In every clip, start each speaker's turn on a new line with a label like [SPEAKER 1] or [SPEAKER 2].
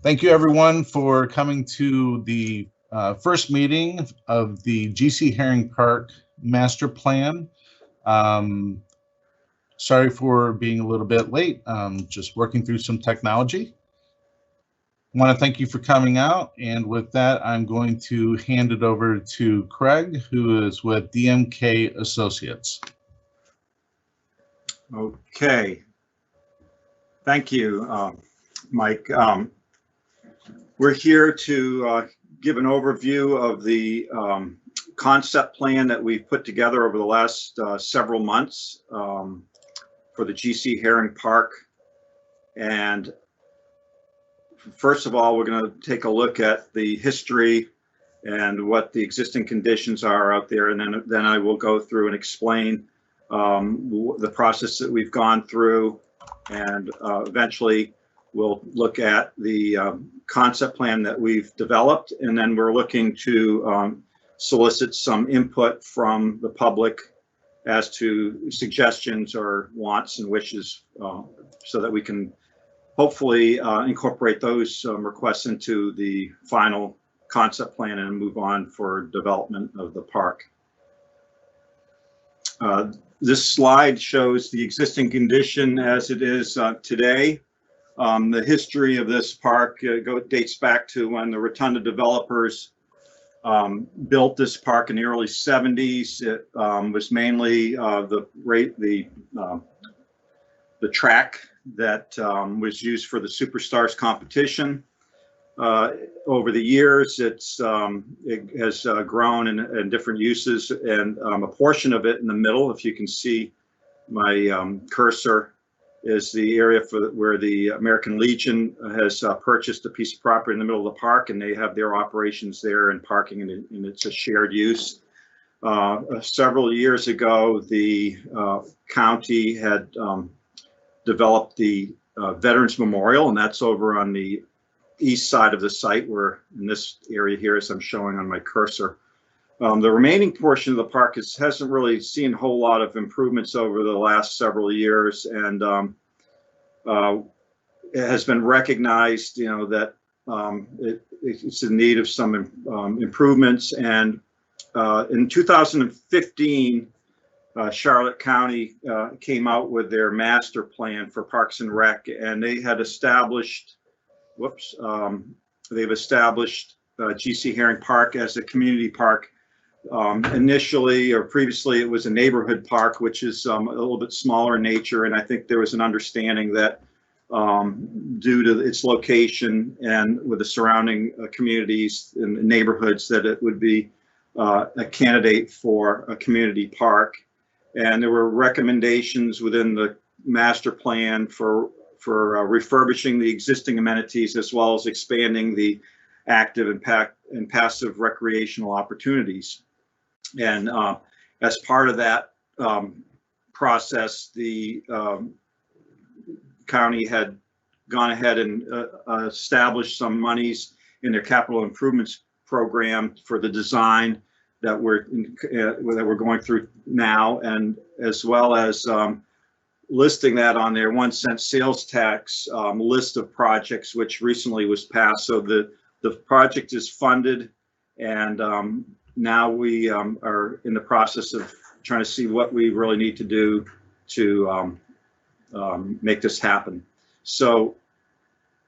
[SPEAKER 1] Thank you, everyone, for coming to the first meeting of the G.C. Herring Park Master Plan. Sorry for being a little bit late, just working through some technology. I want to thank you for coming out, and with that, I'm going to hand it over to Craig, who is with DMK Associates.
[SPEAKER 2] Okay. Thank you, Mike. We're here to give an overview of the concept plan that we've put together over the last several months for the G.C. Herring Park. And first of all, we're going to take a look at the history and what the existing conditions are out there, and then I will go through and explain the process that we've gone through, and eventually we'll look at the concept plan that we've developed, and then we're looking to solicit some input from the public as to suggestions or wants and wishes, so that we can hopefully incorporate those requests into the final concept plan and move on for development of the park. This slide shows the existing condition as it is today. The history of this park dates back to when the Rotonda developers built this park in the early 70s. It was mainly the track that was used for the Superstars competition. Over the years, it has grown in different uses, and a portion of it in the middle, if you can see my cursor, is the area where the American Legion has purchased a piece of property in the middle of the park, and they have their operations there and parking, and it's a shared use. Several years ago, the county had developed the Veterans Memorial, and that's over on the east side of the site, where in this area here, as I'm showing on my cursor. The remaining portion of the park hasn't really seen a whole lot of improvements over the last several years, and it has been recognized, that it's in need of some improvements. And in 2015, Charlotte County came out with their master plan for Parks and Rec, and they had established they've established G.C. Herring Park as a community park. Initially, or previously, it was a neighborhood park, which is a little bit smaller in nature, and I think there was an understanding that due to its location and with the surrounding communities and neighborhoods, that it would be a candidate for a community park. And there were recommendations within the master plan for refurbishing the existing amenities, as well as expanding the active and passive recreational opportunities. And as part of that process, the county had gone ahead and established some monies in their capital improvements program for the design that we're going through now, and as well as listing that on their 1 cent sales tax list of projects, which recently was passed. So the project is funded, and now we are in the process of trying to see what we really need to do to make this happen. So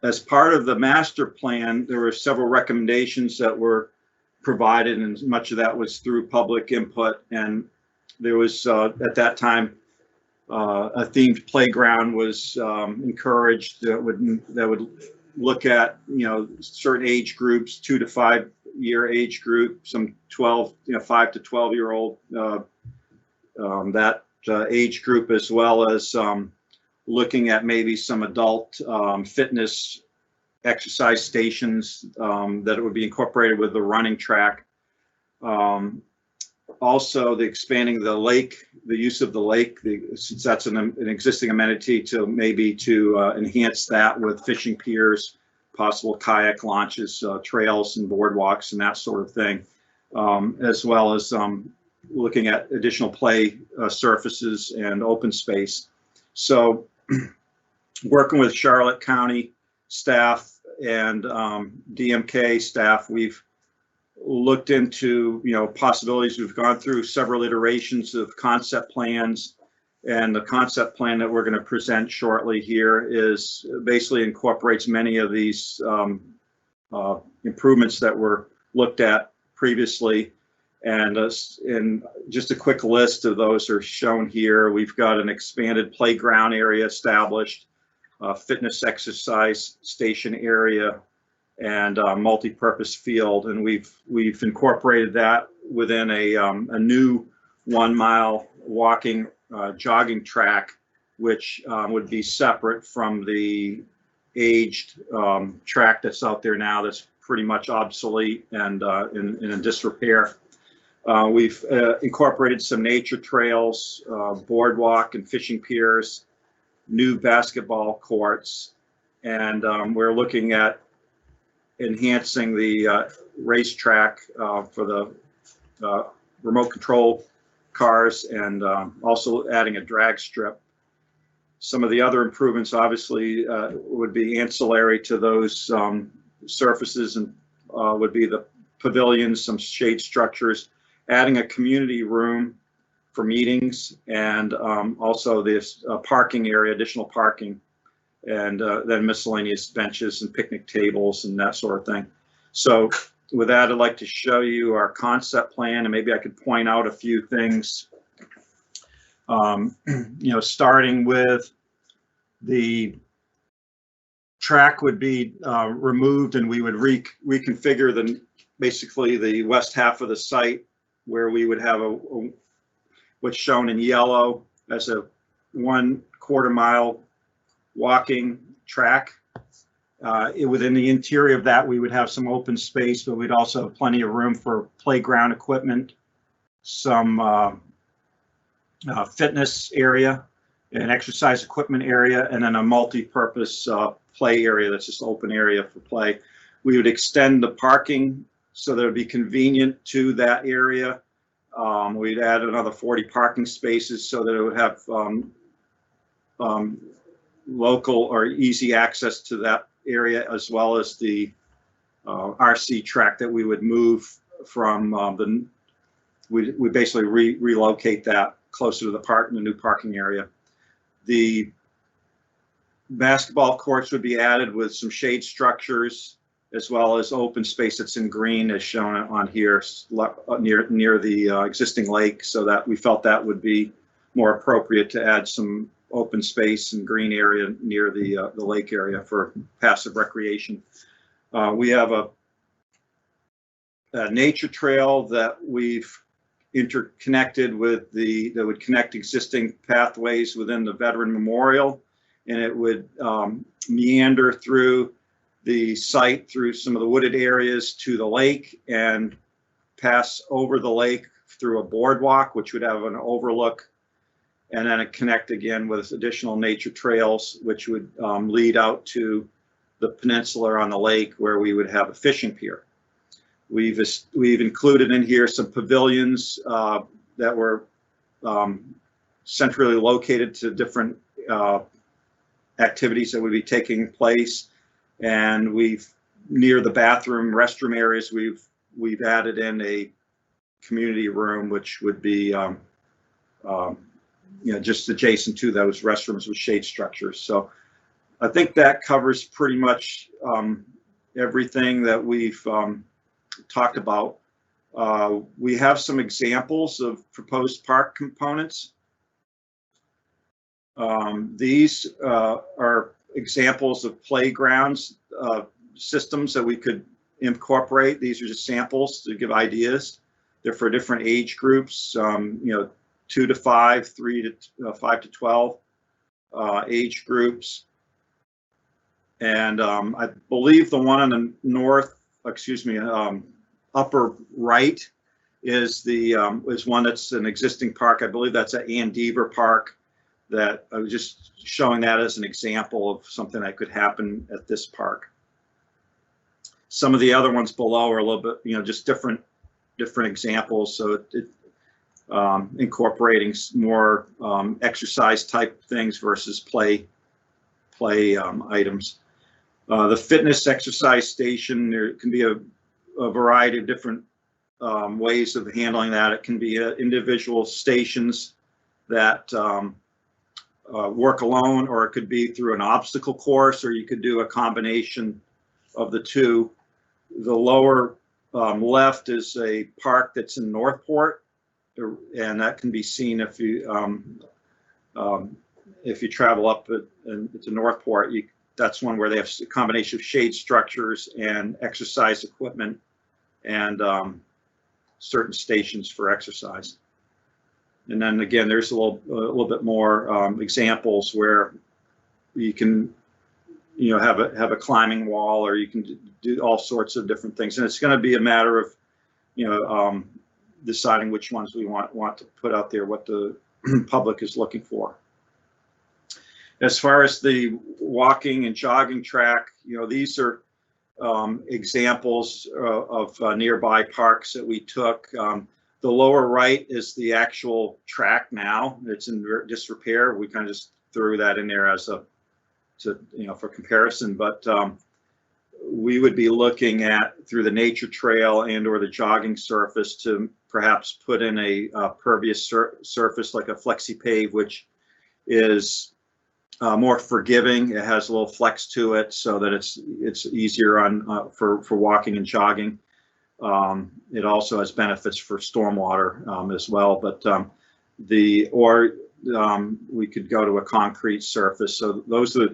[SPEAKER 2] as part of the master plan, there were several recommendations that were provided, and much of that was through public input. And there was, at that time, a themed playground was encouraged that would look at, certain age groups, 2 to 5 year age group, some 5 to 12-year-old, that age group, as well as looking at maybe some adult fitness exercise stations that would be incorporated with the running track. Also, the expanding the lake, the use of the lake, since that's an existing amenity, to enhance that with fishing piers, possible kayak launches, trails and boardwalks and that sort of thing, as well as looking at additional play surfaces and open space. So working with Charlotte County staff and DMK staff, we've looked into, possibilities. We've gone through several iterations of concept plans, and the concept plan that we're going to present shortly here is basically incorporates many of these improvements that were looked at previously. And just a quick list of those are shown here. We've got an expanded playground area established, fitness exercise station area, and a multi-purpose field. And we've incorporated that within a new 1 mile walking jogging track, which would be separate from the aged track that's out there now that's pretty much obsolete and in disrepair. We've incorporated some nature trails, boardwalk and fishing piers, new basketball courts, and we're looking at enhancing the racetrack for the remote control cars, and also adding a drag strip. Some of the other improvements obviously would be ancillary to those surfaces, and would be the pavilions, some shade structures, adding a community room for meetings, and also this parking area, additional parking, and then miscellaneous benches and picnic tables and that sort of thing. So with that, I'd like to show you our concept plan, and maybe I could point out a few things. Starting with the track would be removed, and we would reconfigure basically the west half of the site, where we would have what's shown in yellow as a 1/4 mile walking track. Within the interior of that, we would have some open space, but we'd also have plenty of room for playground equipment, some fitness area, an exercise equipment area, and then a multi-purpose play area that's just open area for play. We would extend the parking so that it would be convenient to that area. We'd add another 40 parking spaces so that it would have local or easy access to that area, as well as the RC track that we would move from we basically relocate that closer to the new parking area. The basketball courts would be added with some shade structures, as well as open space that's in green, as shown on here, near the existing lake, so that we felt that would be more appropriate to add some open space and green area near the lake area for passive recreation. We have a nature trail that we've interconnected with that would connect existing pathways within the Veteran Memorial, and it would meander through the site, through some of the wooded areas to the lake, and pass over the lake through a boardwalk, which would have an overlook, and then connect again with additional nature trails, which would lead out to the peninsula on the lake, where we would have a fishing pier. We've included in here some pavilions that were centrally located to different activities that would be taking place, and near the restroom areas, we've added in a community room, which would be just adjacent to those restrooms with shade structures. So I think that covers pretty much everything that we've talked about. We have some examples of proposed park components. These are examples of playgrounds systems that we could incorporate. These are just samples to give ideas. They're for different age groups, 2 to 5, 3 to 5 to 12 age groups. And I believe the one on the upper right is one that's an existing park. I believe that's at Andeaver Park. That I was just showing that as an example of something that could happen at this park. Some of the other ones below are a little bit, just different examples. So it incorporating more exercise type things versus play items. The fitness exercise station, there can be a variety of different ways of handling that. It can be individual stations that work alone, or it could be through an obstacle course, or you could do a combination of the two. The lower left is a park that's in Northport, and that can be seen if you travel up to Northport. That's one where they have a combination of shade structures and exercise equipment and certain stations for exercise. And then again, there's a little bit more examples where you can, have a climbing wall, or you can do all sorts of different things. And it's going to be a matter of, deciding which ones we want to put out there, what the public is looking for. As far as the walking and jogging track, these are examples of nearby parks that we took. The lower right is the actual track now. It's in disrepair. We kind of just threw that in there as for comparison. But we would be looking at, through the nature trail and or the jogging surface, to perhaps put in a pervious surface like a flexi pave, which is more forgiving. It has a little flex to it, so that it's easier on for walking and jogging. It also has benefits for stormwater as well. But we could go to a concrete surface. So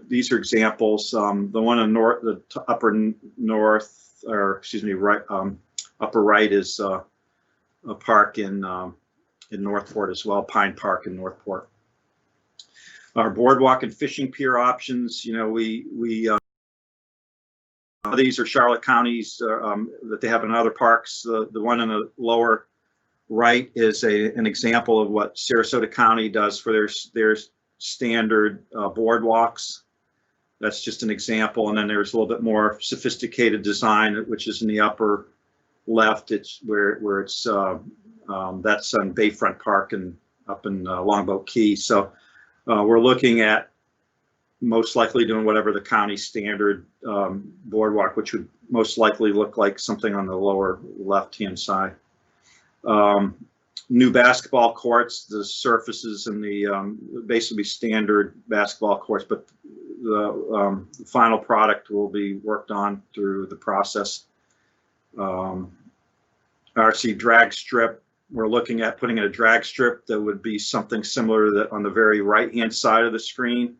[SPEAKER 2] these are examples. The one in the upper north, or excuse me, right, upper right is a park in Northport as well, Pine Park in Northport. Our boardwalk and fishing pier options, these are Charlotte counties that they have in other parks. The one in the lower right is an example of what Sarasota County does for their standard boardwalks. That's just an example. And then there's a little bit more sophisticated design, which is in the upper left. It's where it's that's on Bayfront Park and up in Longboat Key. So we're looking at most likely doing whatever the county standard boardwalk, which would most likely look like something on the lower left-hand side. New basketball courts, the surfaces and the basically standard basketball courts, but the final product will be worked on through the process. RC drag strip, we're looking at putting in a drag strip that would be something similar to that on the very right-hand side of the screen.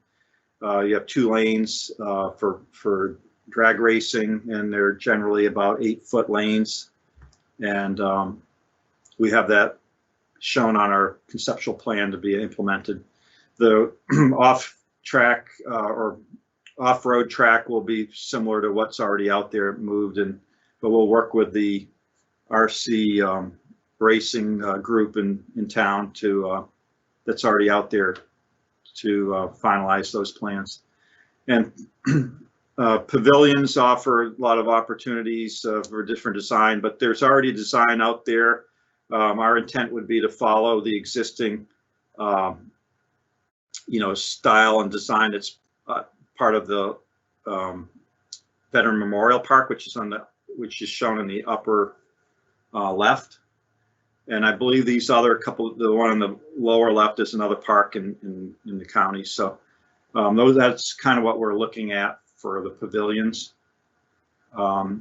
[SPEAKER 2] You have 2 lanes for drag racing, and they're generally about 8-foot lanes. And we have that shown on our conceptual plan to be implemented. The off-track or off-road track will be similar to what's already out there, moved, but we'll work with the RC racing group in town that's already out there to finalize those plans. And pavilions offer a lot of opportunies for different design, but there's already design out there. Our intent would be to follow the existing, style and design that's part of the Veteran Memorial Park, which is shown in the upper left. And I believe these other the one on the lower left is another park in the county. So that's kind of what we're looking at for the pavilions.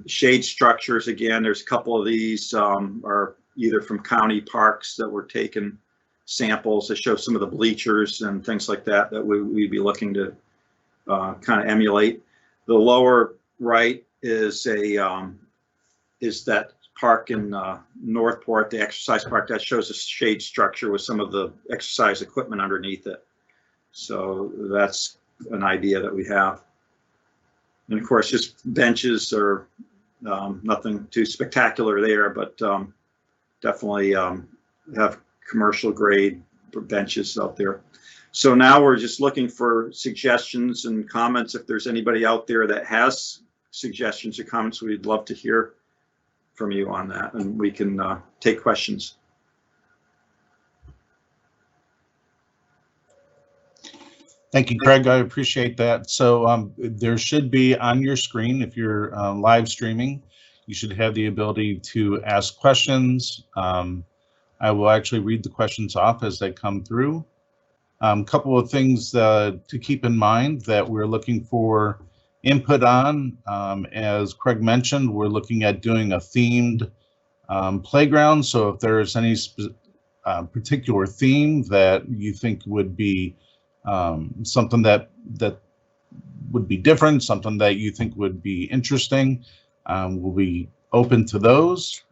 [SPEAKER 2] Shade structures, again, there's a couple of these are either from county parks that were taken samples that show some of the bleachers and things like that we'd be looking to kind of emulate. The lower right is that park in Northport, the exercise park, that shows a shade structure with some of the exercise equipment underneath it. So that's an idea that we have. And of course, just benches are nothing too spectacular there, but definitely have commercial grade benches out there. So now we're just looking for suggestions and comments. If there's anybody out there that has suggestions or comments, we'd love to hear from you on that, and we can take questions.
[SPEAKER 1] Thank you, Craig. I appreciate that. So there should be on your screen, if you're live streaming, you should have the ability to ask questions. I will actually read the questions off as they come through. Couple of things to keep in mind that we're looking for input on. As Craig mentioned, we're looking at doing a themed playground. So if there's any particular theme that you think would be something that would be different, something that you think would be interesting, we'll be open to those.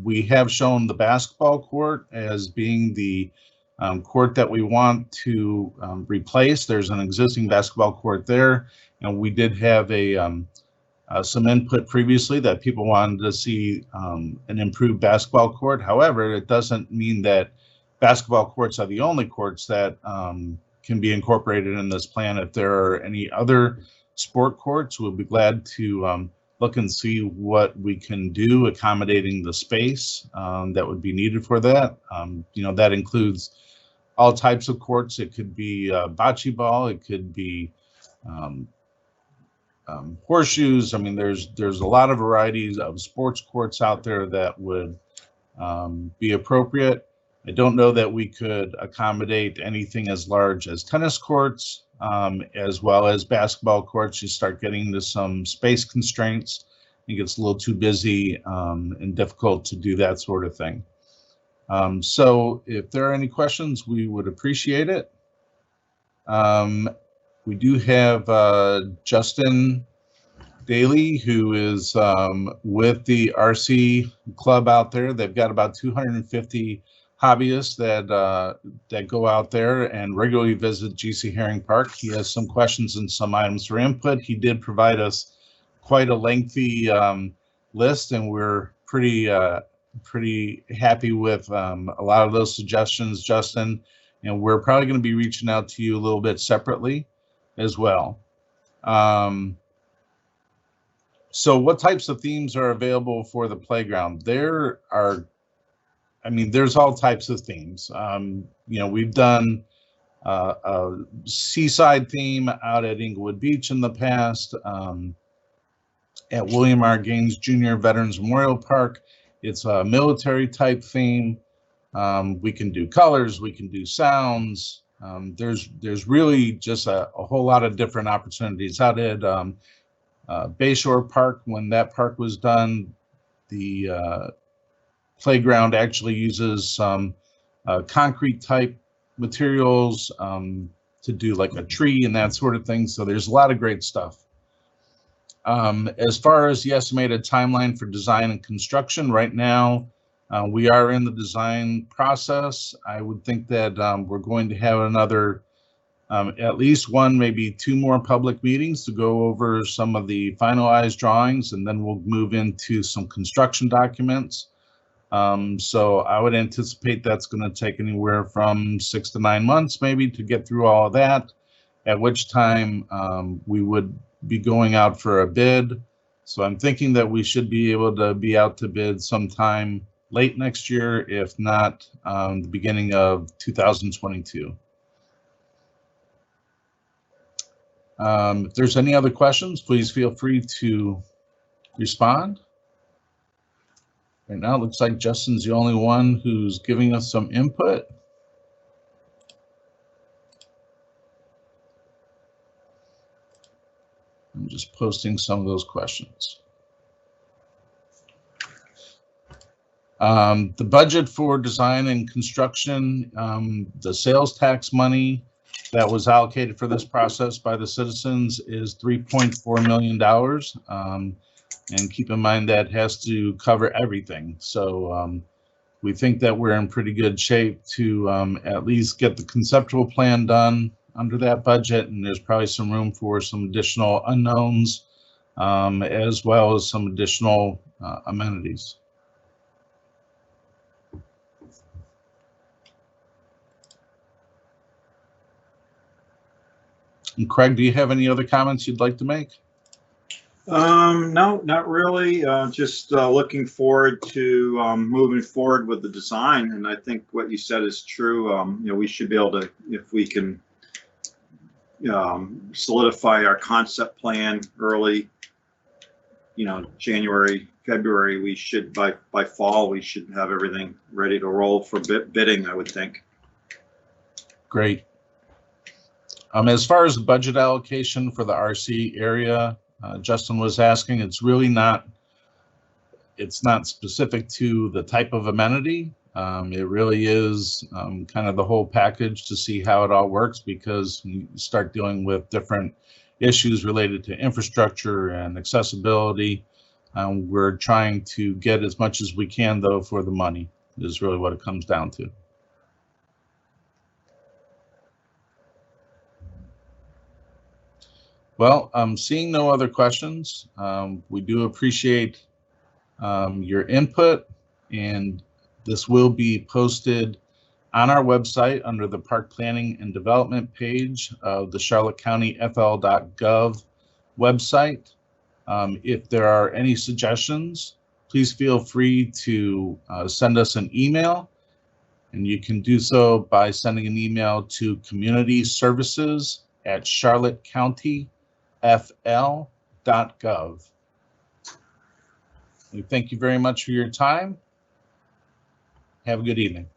[SPEAKER 1] We have shown the basketball court as being the court that we want to replace. There's an existing basketball court there, and we did have some input previously that people wanted to see an improved basketball court. However, it doesn't mean that basketball courts are the only courts that can be incorporated in this plan. If there are any other sport courts, we'll be glad to look and see what we can do accommodating the space that would be needed for that. That includes all types of courts. It could be bocce ball, it could be horseshoes. I mean, there's a lot of varieties of sports courts out there that would be appropriate. I don't know that we could accommodate anything as large as tennis courts, as well as basketball courts. You start getting into some space constraints. It gets a little too busy and difficult to do that sort of thing. So if there are any questions, we would appreciate it. We do have Justin Daly, who is with the RC club out there. They've got about 250 hobbyists that go out there and regularly visit GC Herring Park. He has some questions and some items for input. He did provide us quite a lengthy list, and we're pretty happy with a lot of those suggestions, Justin. And we're probably going to be reaching out to you a little bit separately as well. So what types of themes are available for the playground? There's all types of themes. We've done a seaside theme out at Inglewood Beach in the past, at William R. Gaines Jr. Veterans Memorial Park. It's a military type theme. We can do colors, we can do sounds. There's really just a whole lot of different opportunities. Out at Bayshore Park, when that park was done, the playground actually uses some concrete type materials to do like a tree and that sort of thing. So there's a lot of great stuff. As far as the estimated timeline for design and construction, right now we are in the design process. I would think that we're going to have another at least one, maybe two more public meetings to go over some of the finalized drawings, and then we'll move into some construction documents. So I would anticipate that's going to take anywhere from 6 to 9 months maybe to get through all of that, at which time we would be going out for a bid. So I'm thinking that we should be able to be out to bid sometime late next year, if not the beginning of 2022. If there's any other questions, please feel free to respond. Right now, it looks like Justin's the only one who's giving us some input. I'm just posting some of those questions. The budget for design and construction, the sales tax money that was allocated for this process by the citizens is $3.4 million. And keep in mind that has to cover everything. So we think that we're in pretty good shape to at least get the conceptual plan done under that budget. And there's probably some room for some additional unknowns, as well as some additional amenities. And Craig, do you have any other comments you'd like to make?
[SPEAKER 2] No, not really. Just looking forward to moving forward with the design. And I think what you said is true. We should be able to, if we can, solidify our concept plan early, January, February. We should, by fall, we should have everything ready to roll for bidding, I would think.
[SPEAKER 1] Great. As far as the budget allocation for the RC area, Justin was asking, it's not specific to the type of amenity. It really is kind of the whole package to see how it all works, because you start dealing with different issues related to infrastructure and accessibility. We're trying to get as much as we can, though, for the money is really what it comes down to. Well, seeing no other questions, we do appreciate your input, and this will be posted on our website under the Park Planning and Development page of the Charlotte County FL.gov website. If there are any suggestions, please feel free to send us an email, and you can do so by sending an email to communityservices@charlottecountyfl.gov. We thank you very much for your time. Have a good evening.